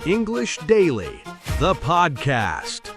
English Daily, the podcast.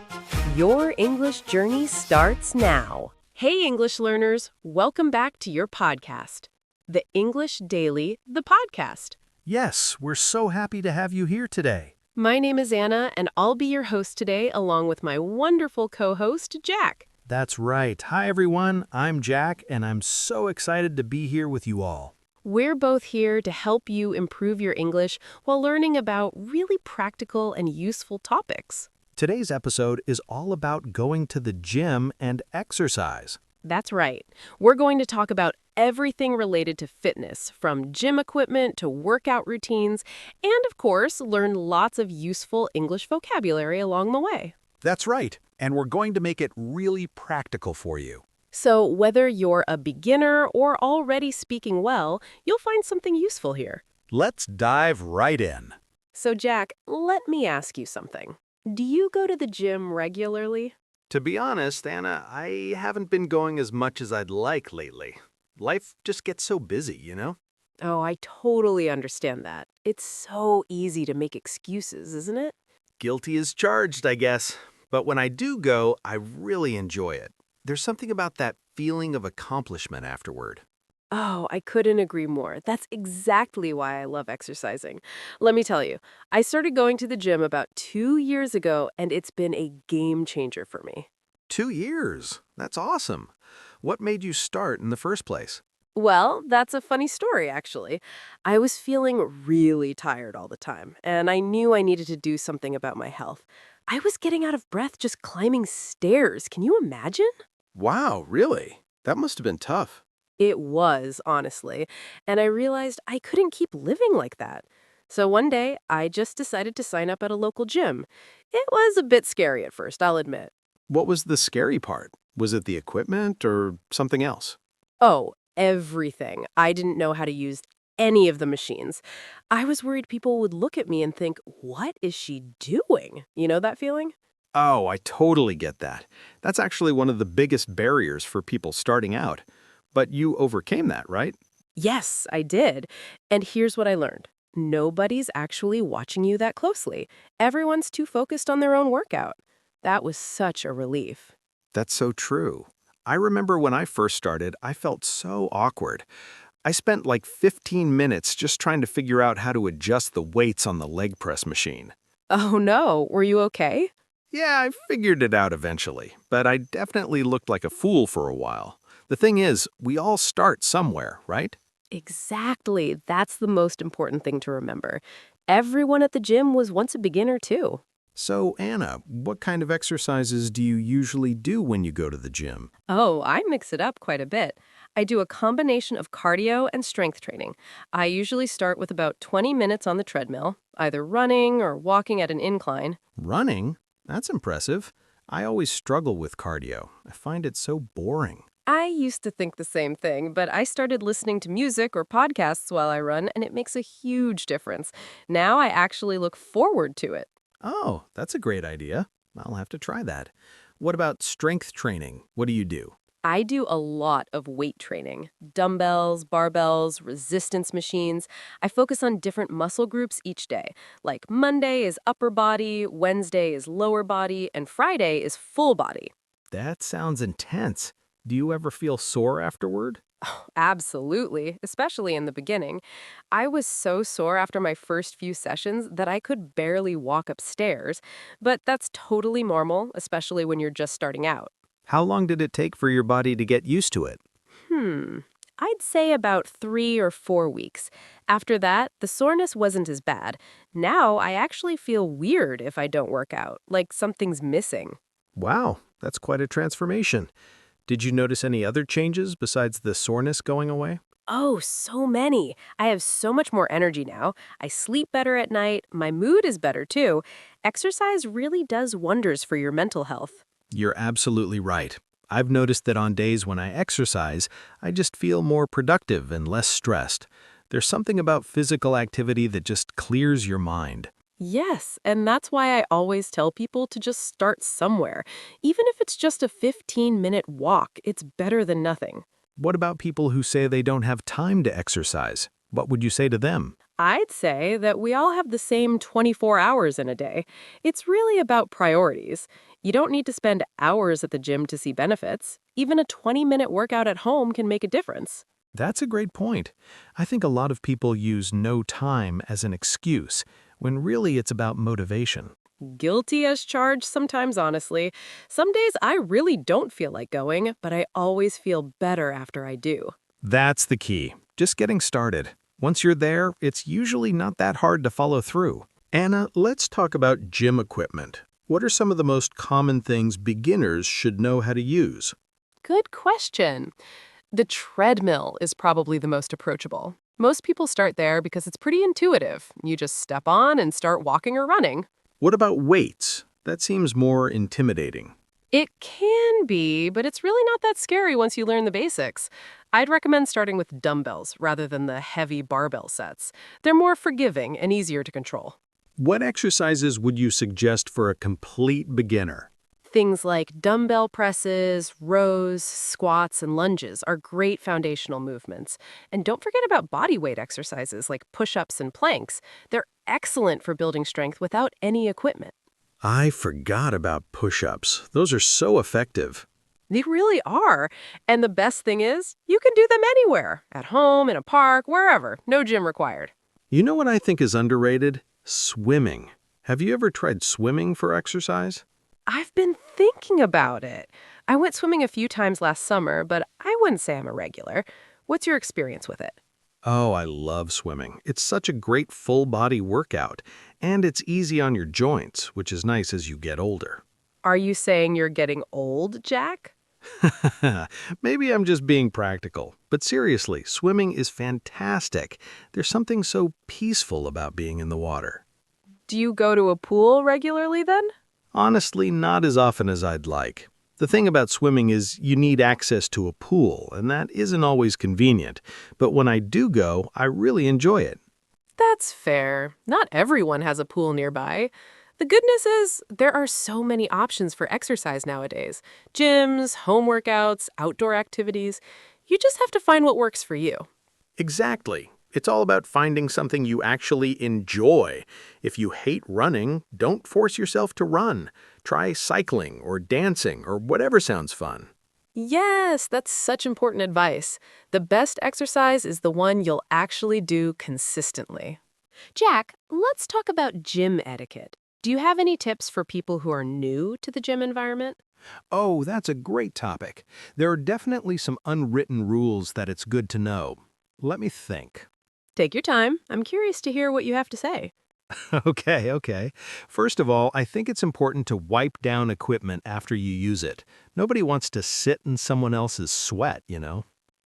Your English journey starts now. Hey, English learners, welcome back to your podcast, The English Daily, the podcast. Yes, we're so happy to have you here today. My name is Anna, and I'll be your host today along with my wonderful co-host, Jack. That's right. Hi, everyone. I'm Jack, and I'm so excited to be here with you all. We're both here to help you improve your English while learning about really practical and useful topics. Today's episode is all about going to the gym and exercise. That's right. We're going to talk about everything related to fitness, from gym equipment to workout routines, and of course, learn lots of useful English vocabulary along the way. That's right. And we're going to make it really practical for you. So whether you're a beginner or already speaking well, you'll find something useful here. Let's dive right in. So Jack, let me ask you something. Do you go to the gym regularly? To be honest, Anna, I haven't been going as much as I'd like lately. Life just gets so busy, you know? Oh, I totally understand that. It's so easy to make excuses, isn't it? Guilty as charged, I guess. But when I do go, I really enjoy it. There's something about that feeling of accomplishment afterward. Oh, I couldn't agree more. That's exactly why I love exercising. Let me tell you, I started going to the gym about 2 years ago, and it's been a game changer for me. 2 years? That's awesome. What made you start in the first place? Well, that's a funny story, actually. I was feeling really tired all the time, and I knew I needed to do something about my health. I was getting out of breath just climbing stairs. Can you imagine? Wow, really? That must have been tough. It was, honestly, and I realized I couldn't keep living like that. So one day, I just decided to sign up at a local gym. It was a bit scary at first, I'll admit. What was the scary part? Was it the equipment or something else? Oh, everything. I didn't know how to use any of the machines. I was worried people would look at me and think, what is she doing? You know that feeling? Oh, I totally get that. That's actually one of the biggest barriers for people starting out. But you overcame that, right? Yes, I did. And here's what I learned. Nobody's actually watching you that closely. Everyone's too focused on their own workout. That was such a relief. That's so true. I remember when I first started, I felt so awkward. I spent like 15 minutes just trying to figure out how to adjust the weights on the leg press machine. Oh no, were you okay? Yeah, I figured it out eventually, but I definitely looked like a fool for a while. The thing is, we all start somewhere, right? Exactly. That's the most important thing to remember. Everyone at the gym was once a beginner too. So, Anna, what kind of exercises do you usually do when you go to the gym? Oh, I mix it up quite a bit. I do a combination of cardio and strength training. I usually start with about 20 minutes on the treadmill, either running or walking at an incline. Running? That's impressive. I always struggle with cardio. I find it so boring. I used to think the same thing, but I started listening to music or podcasts while I run, and it makes a huge difference. Now I actually look forward to it. Oh, that's a great idea. I'll have to try that. What about strength training? What do you do? I do a lot of weight training. Dumbbells, barbells, resistance machines. I focus on different muscle groups each day. Like Monday is upper body, Wednesday is lower body, and Friday is full body. That sounds intense. Do you ever feel sore afterward? Absolutely, especially in the beginning. I was so sore after my first few sessions that I could barely walk upstairs, but that's totally normal, especially when you're just starting out. How long did it take for your body to get used to it? I'd say about 3 or 4 weeks. After that, the soreness wasn't as bad. Now I actually feel weird if I don't work out, like something's missing. Wow, that's quite a transformation. Did you notice any other changes besides the soreness going away? Oh, so many. I have so much more energy now. I sleep better at night. My mood is better too. Exercise really does wonders for your mental health. You're absolutely right. I've noticed that on days when I exercise, I just feel more productive and less stressed. There's something about physical activity that just clears your mind. Yes, and that's why I always tell people to just start somewhere. Even if it's just a 15-minute walk, it's better than nothing. What about people who say they don't have time to exercise? What would you say to them? I'd say that we all have the same 24 hours in a day. It's really about priorities. You don't need to spend hours at the gym to see benefits. Even a 20-minute workout at home can make a difference. That's a great point. I think a lot of people use no time as an excuse, when really it's about motivation. Guilty as charged sometimes, honestly. Some days I really don't feel like going, but I always feel better after I do. That's the key. Just getting started. Once you're there, it's usually not that hard to follow through. Anna, let's talk about gym equipment. What are some of the most common things beginners should know how to use? Good question. The treadmill is probably the most approachable. Most people start there because it's pretty intuitive. You just step on and start walking or running. What about weights? That seems more intimidating. It can be, but it's really not that scary once you learn the basics. I'd recommend starting with dumbbells rather than the heavy barbell sets. They're more forgiving and easier to control. What exercises would you suggest for a complete beginner? Things like dumbbell presses, rows, squats, and lunges are great foundational movements. And don't forget about body weight exercises like push-ups and planks. They're excellent for building strength without any equipment. I forgot about push-ups. Those are so effective. They really are. And the best thing is, you can do them anywhere, at home, in a park, wherever. No gym required. You know what I think is underrated? Swimming. Have you ever tried swimming for exercise? I've been thinking about it. I went swimming a few times last summer, but I wouldn't say I'm a regular. What's your experience with it? Oh, I love swimming. It's such a great full-body workout, and it's easy on your joints, which is nice as you get older. Are you saying you're getting old, Jack? Maybe I'm just being practical, but seriously, swimming is fantastic. There's something so peaceful about being in the water. Do you go to a pool regularly then? Honestly, not as often as I'd like. The thing about swimming is you need access to a pool, and that isn't always convenient. But when I do go, I really enjoy it. That's fair. Not everyone has a pool nearby. The good news is there are so many options for exercise nowadays. Gyms, home workouts, outdoor activities. You just have to find what works for you. Exactly. It's all about finding something you actually enjoy. If you hate running, don't force yourself to run. Try cycling or dancing or whatever sounds fun. Yes, that's such important advice. The best exercise is the one you'll actually do consistently. Jack, let's talk about gym etiquette. Do you have any tips for people who are new to the gym environment? Oh, that's a great topic. There are definitely some unwritten rules that it's good to know. Let me think. Take your time. I'm curious to hear what you have to say. Okay. First of all, I think it's important to wipe down equipment after you use it. Nobody wants to sit in someone else's sweat.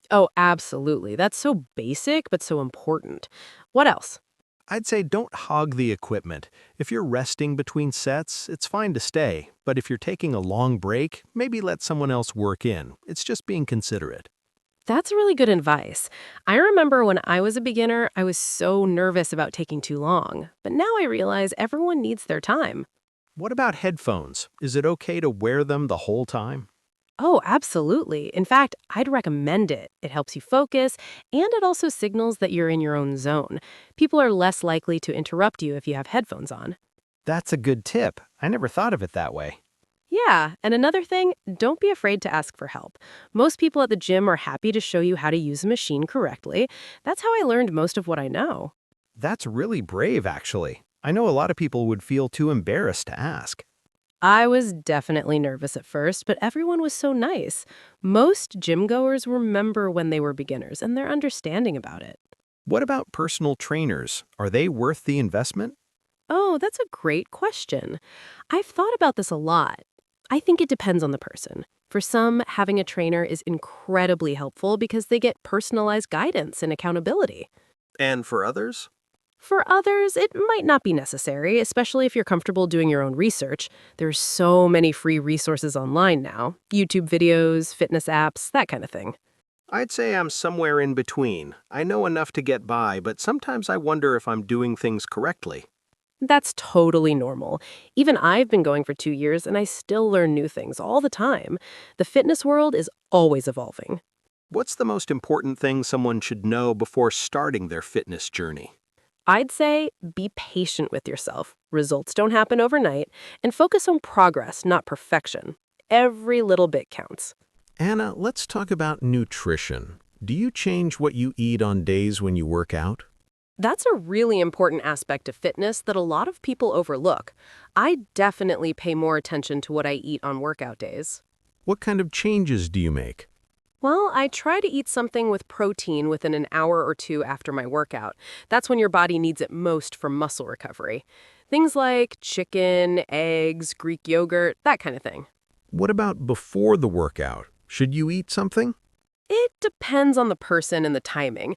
Oh, absolutely. That's so basic, but so important. What else? I'd say don't hog the equipment. If you're resting between sets, it's fine to stay. But if you're taking a long break, maybe let someone else work in. It's just being considerate. That's really good advice. I remember when I was a beginner, I was so nervous about taking too long. But now I realize everyone needs their time. What about headphones? Is it okay to wear them the whole time? Oh, absolutely. In fact, I'd recommend it. It helps you focus, and it also signals that you're in your own zone. People are less likely to interrupt you if you have headphones on. That's a good tip. I never thought of it that way. Yeah, and another thing, don't be afraid to ask for help. Most people at the gym are happy to show you how to use a machine correctly. That's how I learned most of what I know. That's really brave, actually. I know a lot of people would feel too embarrassed to ask. I was definitely nervous at first, but everyone was so nice. Most gym goers remember when they were beginners, and they're understanding about it. What about personal trainers? Are they worth the investment? Oh, that's a great question. I've thought about this a lot. I think it depends on the person. For some, having a trainer is incredibly helpful because they get personalized guidance and accountability. And for others? For others, it might not be necessary, especially if you're comfortable doing your own research. There's so many free resources online now. YouTube videos, fitness apps, that kind of thing. I'd say I'm somewhere in between. I know enough to get by, but sometimes I wonder if I'm doing things correctly. That's totally normal. Even I've been going for 2 years and I still learn new things all the time. The fitness world is always evolving. What's the most important thing someone should know before starting their fitness journey? I'd say be patient with yourself. Results don't happen overnight, and focus on progress, not perfection. Every little bit counts. Anna, let's talk about nutrition. Do you change what you eat on days when you work out? That's a really important aspect of fitness that a lot of people overlook. I definitely pay more attention to what I eat on workout days. What kind of changes do you make? Well, I try to eat something with protein within an hour or two after my workout. That's when your body needs it most for muscle recovery. Things like chicken, eggs, Greek yogurt, that kind of thing. What about before the workout? Should you eat something? It depends on the person and the timing.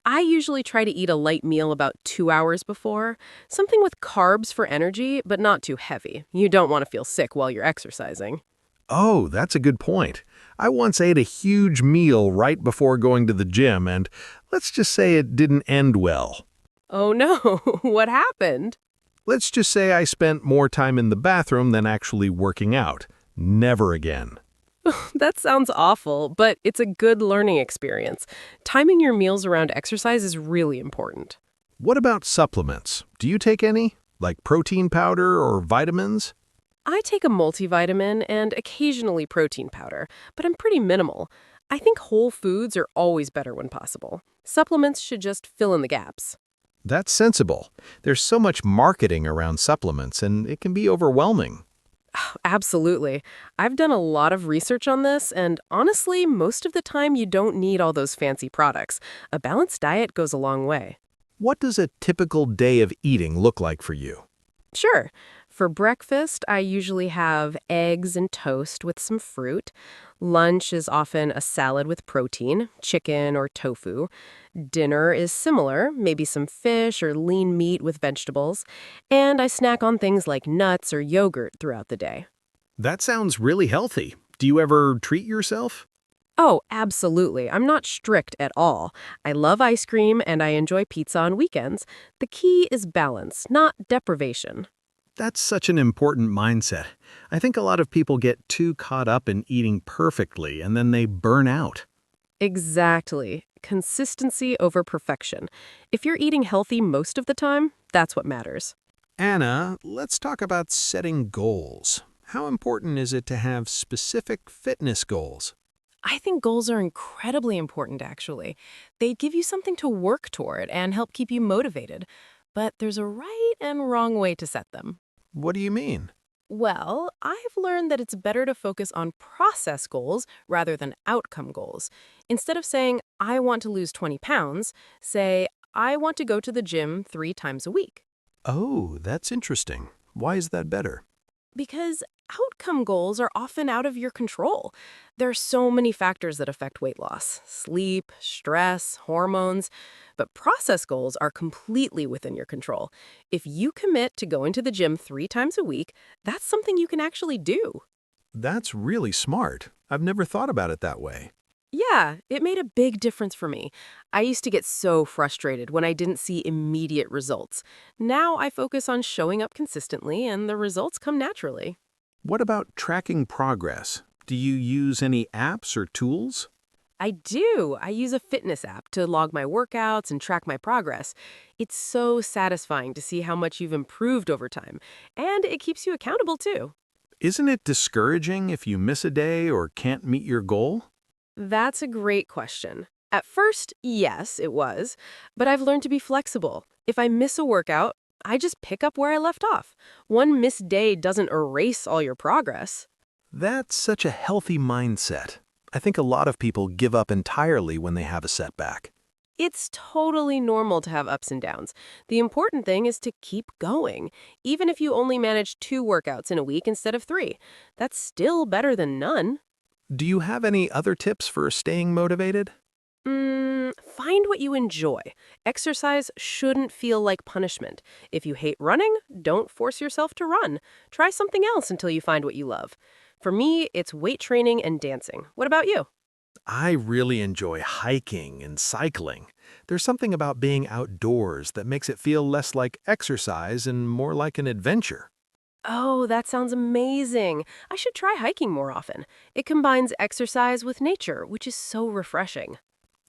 I usually try to eat a light meal about 2 hours before, something with carbs for energy, but not too heavy. You don't want to feel sick while you're exercising. Oh, that's a good point. I once ate a huge meal right before going to the gym, and let's just say it didn't end well. Oh no, what happened? Let's just say I spent more time in the bathroom than actually working out. Never again. That sounds awful, but it's a good learning experience. Timing your meals around exercise is really important. What about supplements? Do you take any? Like protein powder or vitamins? I take a multivitamin and occasionally protein powder, but I'm pretty minimal. I think whole foods are always better when possible. Supplements should just fill in the gaps. That's sensible. There's so much marketing around supplements, and it can be overwhelming. Absolutely. I've done a lot of research on this, and honestly, most of the time you don't need all those fancy products. A balanced diet goes a long way. What does a typical day of eating look like for you? Sure. For breakfast, I usually have eggs and toast with some fruit. Lunch is often a salad with protein, chicken or tofu. Dinner is similar, maybe some fish or lean meat with vegetables. And I snack on things like nuts or yogurt throughout the day. That sounds really healthy. Do you ever treat yourself? Oh, absolutely. I'm not strict at all. I love ice cream and I enjoy pizza on weekends. The key is balance, not deprivation. That's such an important mindset. I think a lot of people get too caught up in eating perfectly and then they burn out. Exactly. Consistency over perfection. If you're eating healthy most of the time, that's what matters. Anna, let's talk about setting goals. How important is it to have specific fitness goals? I think goals are incredibly important, actually. They give you something to work toward and help keep you motivated. But there's a right and wrong way to set them. What do you mean? Well, I've learned that it's better to focus on process goals rather than outcome goals. Instead of saying, I want to lose 20 pounds, say, I want to go to the gym 3 times a week. Oh, that's interesting. Why is that better? Because outcome goals are often out of your control. There are so many factors that affect weight loss: sleep, stress, hormones. But process goals are completely within your control. If you commit to going to the gym 3 times a week, that's something you can actually do. That's really smart. I've never thought about it that way. Yeah, it made a big difference for me. I used to get so frustrated when I didn't see immediate results. Now I focus on showing up consistently, and the results come naturally. What about tracking progress? Do you use any apps or tools? I do. I use a fitness app to log my workouts and track my progress. It's so satisfying to see how much you've improved over time, and it keeps you accountable too. Isn't it discouraging if you miss a day or can't meet your goal? That's a great question. At first, yes, it was, but I've learned to be flexible. If I miss a workout, I just pick up where I left off. One missed day doesn't erase all your progress. That's such a healthy mindset. I think a lot of people give up entirely when they have a setback. It's totally normal to have ups and downs. The important thing is to keep going. Even if you only manage 2 workouts in a week instead of 3, that's still better than none. Do you have any other tips for staying motivated? Find what you enjoy. Exercise shouldn't feel like punishment. If you hate running, don't force yourself to run. Try something else until you find what you love. For me, it's weight training and dancing. What about you? I really enjoy hiking and cycling. There's something about being outdoors that makes it feel less like exercise and more like an adventure. Oh, that sounds amazing. I should try hiking more often. It combines exercise with nature, which is so refreshing.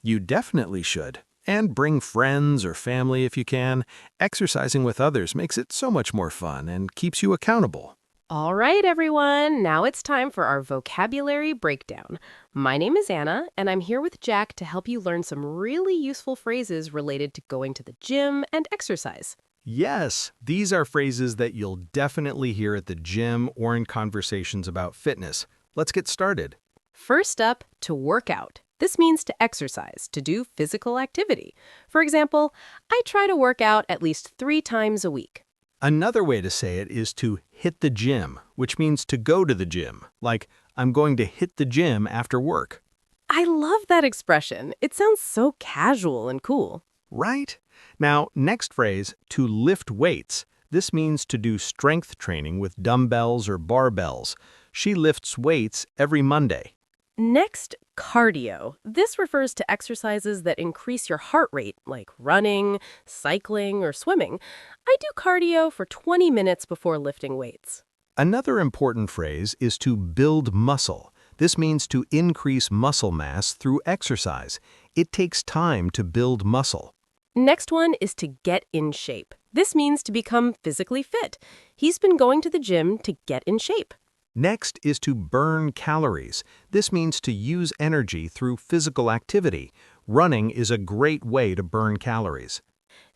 You definitely should. And bring friends or family if you can. Exercising with others makes it so much more fun and keeps you accountable. All right, everyone. Now it's time for our vocabulary breakdown. My name is Anna, and I'm here with Jack to help you learn some really useful phrases related to going to the gym and exercise. Yes, these are phrases that you'll definitely hear at the gym or in conversations about fitness. Let's get started. First up, to work out. This means to exercise, to do physical activity. For example, I try to work out at least 3 times a week. Another way to say it is to hit the gym, which means to go to the gym, like I'm going to hit the gym after work. I love that expression. It sounds so casual and cool. Right? Now, next phrase, to lift weights. This means to do strength training with dumbbells or barbells. She lifts weights every Monday. Next, cardio. This refers to exercises that increase your heart rate, like running, cycling, or swimming. I do cardio for 20 minutes before lifting weights. Another important phrase is to build muscle. This means to increase muscle mass through exercise. It takes time to build muscle. Next one is to get in shape. This means to become physically fit. He's been going to the gym to get in shape. Next is to burn calories. This means to use energy through physical activity. Running is a great way to burn calories.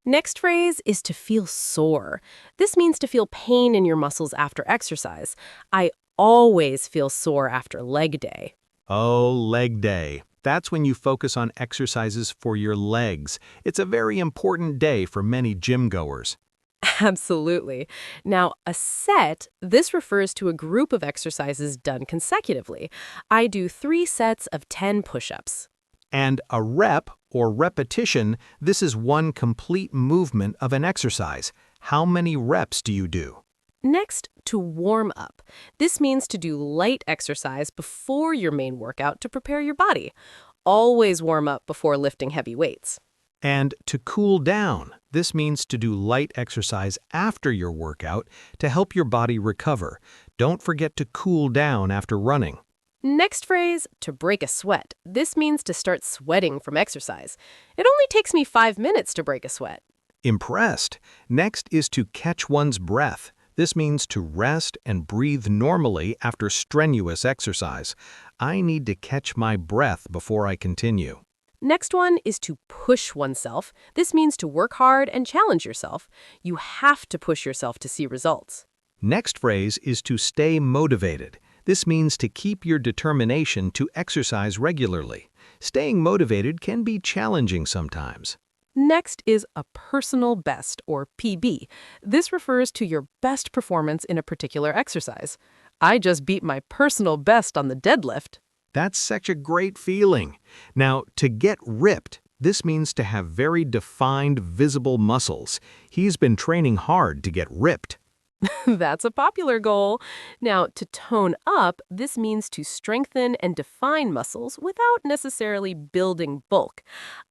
Next phrase is to feel sore. This means to feel pain in your muscles after exercise. I always feel sore after leg day. Oh, leg day. That's when you focus on exercises for your legs. It's a very important day for many gym goers. Absolutely. Now, a set, this refers to a group of exercises done consecutively. I do 3 sets of 10 push-ups. And a rep, or repetition, this is one complete movement of an exercise. How many reps do you do? Next, to warm up. This means to do light exercise before your main workout to prepare your body. Always warm up before lifting heavy weights. And to cool down. This means to do light exercise after your workout to help your body recover. Don't forget to cool down after running. Next phrase, to break a sweat. This means to start sweating from exercise. It only takes me 5 minutes to break a sweat. Impressed. Next is to catch one's breath. This means to rest and breathe normally after strenuous exercise. I need to catch my breath before I continue. Next one is to push oneself. This means to work hard and challenge yourself. You have to push yourself to see results. Next phrase is to stay motivated. This means to keep your determination to exercise regularly. Staying motivated can be challenging sometimes. Next is a personal best, or PB. This refers to your best performance in a particular exercise. I just beat my personal best on the deadlift. That's such a great feeling. Now, to get ripped, this means to have very defined, visible muscles. He's been training hard to get ripped. That's a popular goal. Now, to tone up, this means to strengthen and define muscles without necessarily building bulk.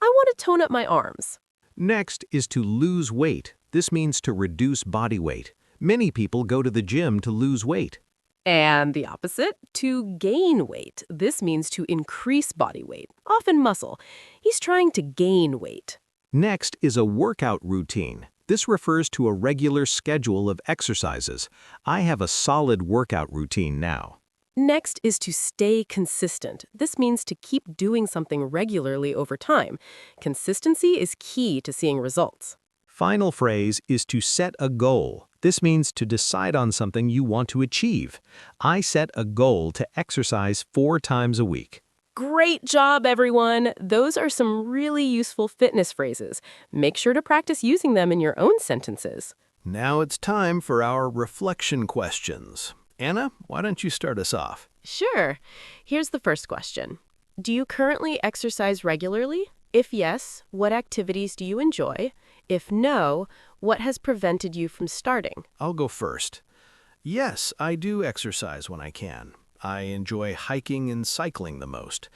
I want to tone up my arms. Next is to lose weight. This means to reduce body weight. Many people go to the gym to lose weight. And the opposite, to gain weight. This means to increase body weight, often muscle. He's trying to gain weight. Next is a workout routine. This refers to a regular schedule of exercises. I have a solid workout routine now. Next is to stay consistent. This means to keep doing something regularly over time. Consistency is key to seeing results. Final phrase is to set a goal. This means to decide on something you want to achieve. I set a goal to exercise 4 times a week. Great job, everyone! Those are some really useful fitness phrases. Make sure to practice using them in your own sentences. Now it's time for our reflection questions. Anna, why don't you start us off? Sure. Here's the first question. Do you currently exercise regularly? If yes, what activities do you enjoy? If no, what has prevented you from starting? I'll go first. Yes, I do exercise when I can. I enjoy hiking and cycling the most.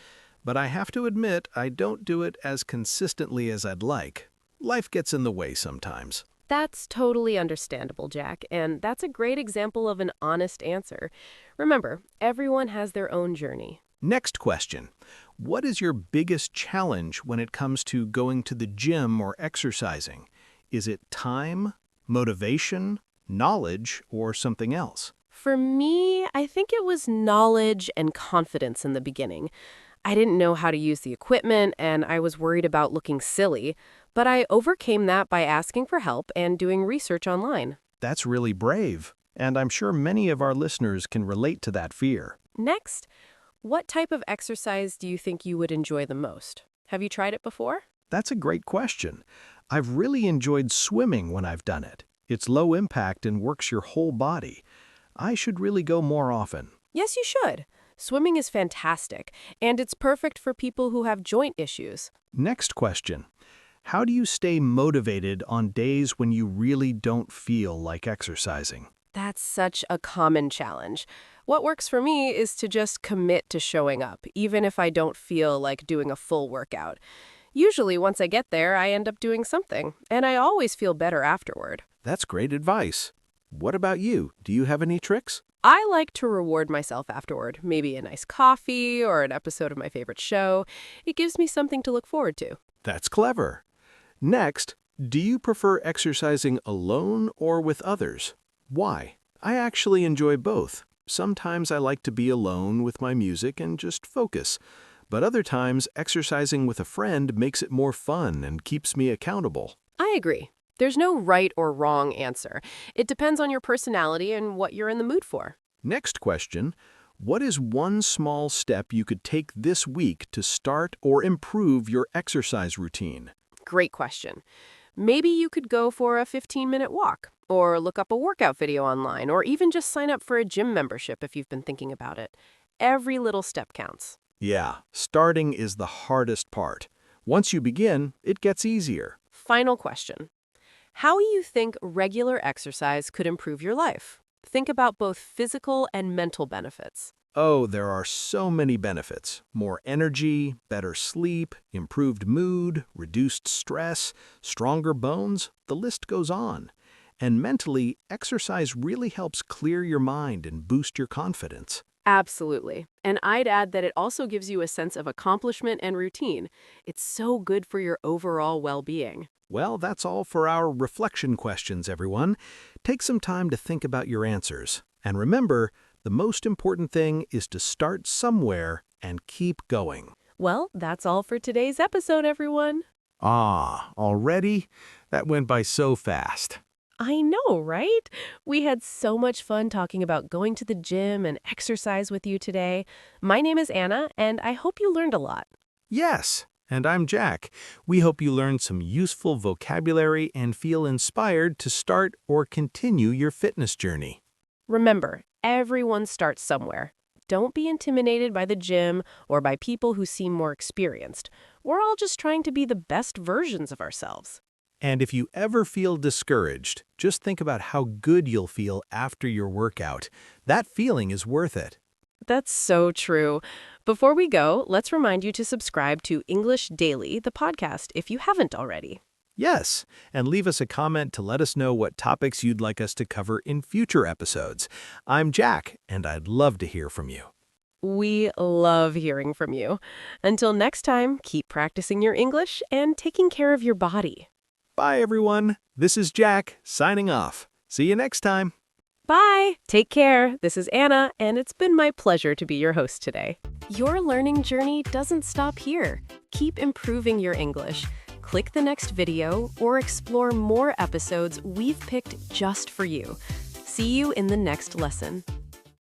But I have to admit, I don't do it as consistently as I'd like. Life gets in the way sometimes. That's totally understandable, Jack, and that's a great example of an honest answer. Remember, everyone has their own journey. Next question. What is your biggest challenge when it comes to going to the gym or exercising? Is it time, motivation, knowledge, or something else? For me, I think it was knowledge and confidence in the beginning. I didn't know how to use the equipment, and I was worried about looking silly, but I overcame that by asking for help and doing research online. That's really brave, and I'm sure many of our listeners can relate to that fear. Next, what type of exercise do you think you would enjoy the most? Have you tried it before? That's a great question. I've really enjoyed swimming when I've done it. It's low impact and works your whole body. I should really go more often. Yes, you should. Swimming is fantastic, and it's perfect for people who have joint issues. Next question. How do you stay motivated on days when you really don't feel like exercising? That's such a common challenge. What works for me is to just commit to showing up, even if I don't feel like doing a full workout. Usually, once I get there, I end up doing something, and I always feel better afterward. That's great advice. What about you? Do you have any tricks? I like to reward myself afterward, maybe a nice coffee or an episode of my favorite show. It gives me something to look forward to. That's clever. Next, do you prefer exercising alone or with others? Why? I actually enjoy both. Sometimes I like to be alone with my music and just focus. But other times, exercising with a friend makes it more fun and keeps me accountable. I agree. There's no right or wrong answer. It depends on your personality and what you're in the mood for. Next question. What is one small step you could take this week to start or improve your exercise routine? Great question. Maybe you could go for a 15-minute walk, or look up a workout video online, or even just sign up for a gym membership if you've been thinking about it. Every little step counts. Yeah, starting is the hardest part. Once you begin, it gets easier. Final question. How do you think regular exercise could improve your life? Think about both physical and mental benefits. Oh, there are so many benefits. More energy, better sleep, improved mood, reduced stress, stronger bones, the list goes on. And mentally, exercise really helps clear your mind and boost your confidence. Absolutely. And I'd add that it also gives you a sense of accomplishment and routine. It's so good for your overall well-being. Well, that's all for our reflection questions, everyone. Take some time to think about your answers. And remember, the most important thing is to start somewhere and keep going. Well, that's all for today's episode, everyone. Already? That went by so fast. I know, right? We had so much fun talking about going to the gym and exercise with you today. My name is Anna, and I hope you learned a lot. Yes, and I'm Jack. We hope you learned some useful vocabulary and feel inspired to start or continue your fitness journey. Remember, everyone starts somewhere. Don't be intimidated by the gym or by people who seem more experienced. We're all just trying to be the best versions of ourselves. And if you ever feel discouraged, just think about how good you'll feel after your workout. That feeling is worth it. That's so true. Before we go, let's remind you to subscribe to English Daily, the podcast, if you haven't already. Yes, and leave us a comment to let us know what topics you'd like us to cover in future episodes. I'm Jack, and I'd love to hear from you. We love hearing from you. Until next time, keep practicing your English and taking care of your body. Bye, everyone. This is Jack, signing off. See you next time. Bye. Take care. This is Anna, and it's been my pleasure to be your host today. Your learning journey doesn't stop here. Keep improving your English. Click the next video or explore more episodes we've picked just for you. See you in the next lesson.